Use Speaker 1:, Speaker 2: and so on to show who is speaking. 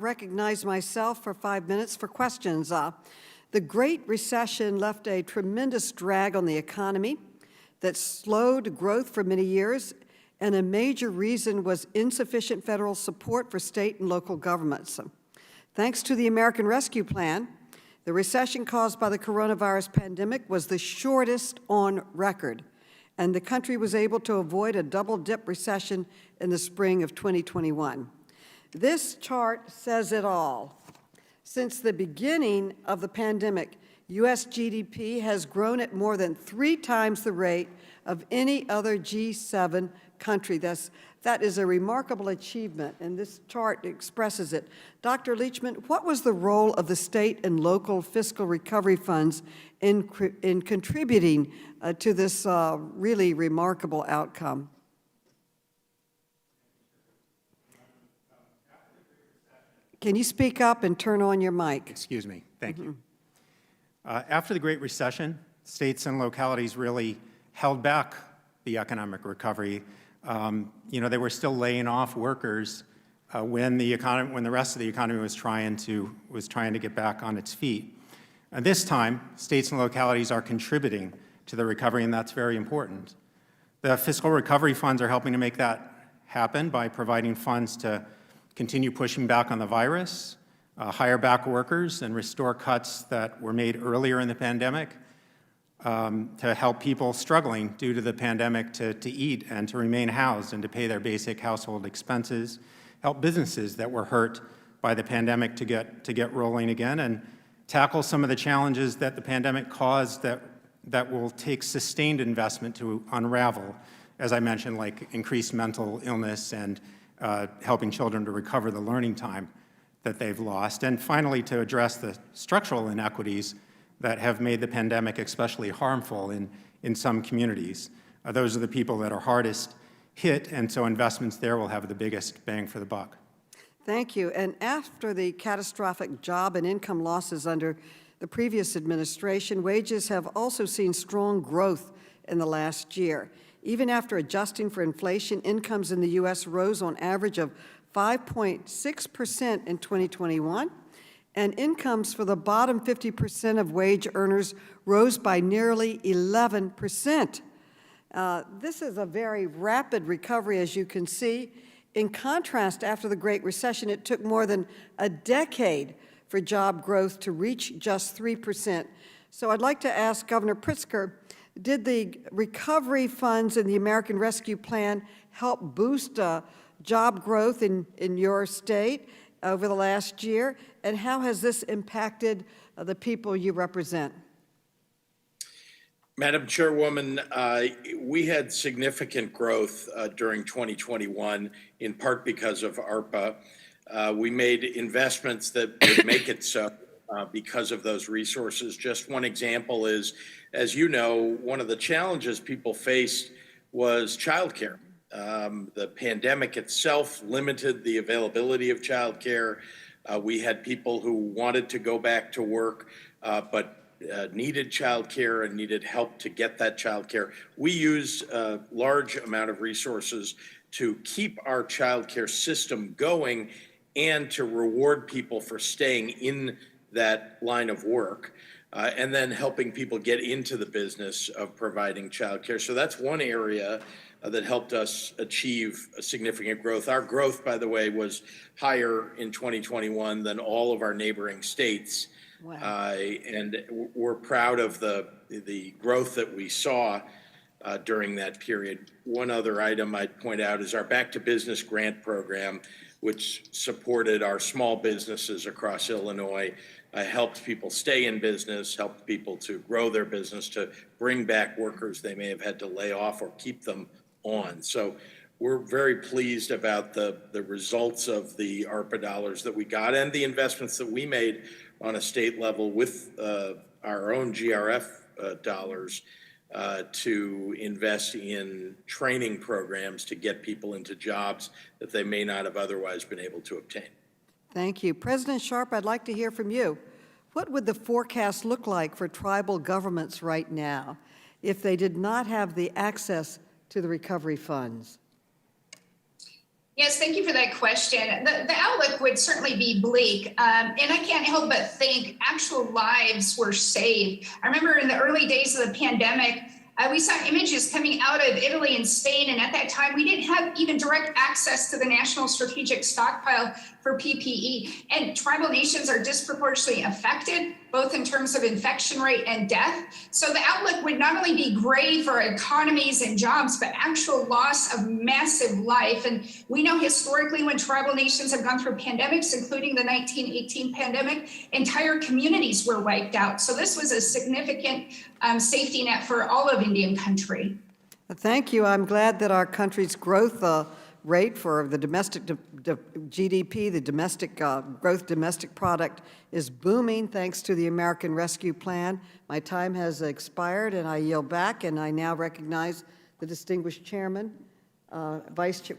Speaker 1: Recognize myself for 5 minutes for questions. The Great Recession left a tremendous drag on the economy that slowed growth for many years, and a major reason was insufficient federal support for state and local governments. Thanks to the American Rescue Plan, the recession caused by the coronavirus pandemic was the shortest on record, and the country was able to avoid a double-dip recession in the spring of 2021. This chart says it all. Since the beginning of the pandemic, U.S. GDP has grown at more than 3 times the rate of any other G7 country. That is a remarkable achievement, and this chart expresses it. Dr. Leachman, what was the role of the state and local fiscal recovery funds in contributing to this really remarkable outcome? Can you speak up and turn on your mic?
Speaker 2: Excuse me. Thank you. After the Great Recession, states and localities really held back the economic recovery. They were still laying off workers when the rest of the economy was trying to get back on its feet. And this time, states and localities are contributing to the recovery, and that's very important. The fiscal recovery funds are helping to make that happen by providing funds to continue pushing back on the virus, hire back workers, and restore cuts that were made earlier in the pandemic to help people struggling due to the pandemic to eat and to remain housed and to pay their basic household expenses, help businesses that were hurt by the pandemic to get rolling again, and tackle some of the challenges that the pandemic caused that will take sustained investment to unravel, as I mentioned, like increased mental illness and helping children to recover the learning time that they've lost, and finally to address the structural inequities that have made the pandemic especially harmful in some communities. Those are the people that are hardest hit, and so investments there will have the biggest bang for the buck.
Speaker 1: Thank you. And after the catastrophic job and income losses under the previous administration, wages have also seen strong growth in the last year. Even after adjusting for inflation, incomes in the U.S. rose on average of 5.6% in 2021, and incomes for the bottom 50% of wage earners rose by nearly 11%. This is a very rapid recovery, as you can see. In contrast, after the Great Recession, it took more than a decade for job growth to reach just 3%. So I'd like to ask Governor Pritzker, did the recovery funds in the American Rescue Plan help boost job growth in your state over the last year? And how has this impacted the people you represent?
Speaker 3: Madam Chairwoman, we had significant growth during 2021, in part because of ARPA. We made investments that would make it so because of those resources. Just one example is, as you know, one of the challenges people faced was childcare. The pandemic itself limited the availability of childcare. We had people who wanted to go back to work, but needed childcare and needed help to get that childcare. We use a large amount of resources to keep our childcare system going and to reward people for staying in that line of work, and then helping people get into the business of providing childcare. So that's one area that helped us achieve a significant growth. Our growth, by the way, was higher in 2021 than all of our neighboring states. Wow. And we're proud of the growth that we saw during that period. One other item I'd point out is our Back to Business grant program, which supported our small businesses across Illinois, helped people stay in business, helped people to grow their business, to bring back workers they may have had to lay off or keep them on. So we're very pleased about the results of the ARPA dollars that we got and the investments that we made on a state level with our own GRF dollars to invest in training programs to get people into jobs that they may not have otherwise been able to obtain.
Speaker 1: Thank you. President Sharp, I'd like to hear from you. What would the forecast look like for tribal governments right now if they did not have the access to the recovery funds?
Speaker 4: Yes, thank you for that question. The outlook would certainly be bleak, and I can't help but think actual lives were saved. I remember in the early days of the pandemic, we saw images coming out of Italy and Spain, and at that time, we didn't have even direct access to the National Strategic Stockpile for PPE. And tribal nations are disproportionately affected, both in terms of infection rate and death. So the outlook would not only be gray for economies and jobs, but actual loss of massive life. And we know historically when tribal nations have gone through pandemics, including the 1918 pandemic, entire communities were wiped out. So this was a significant safety net for all of Indian country.
Speaker 1: Thank you. I'm glad that our country's growth rate for the domestic GDP, the domestic growth domestic product, is booming thanks to the American Rescue Plan. My time has expired, and I yield back, and I now recognize the distinguished chairman, Vice Chair.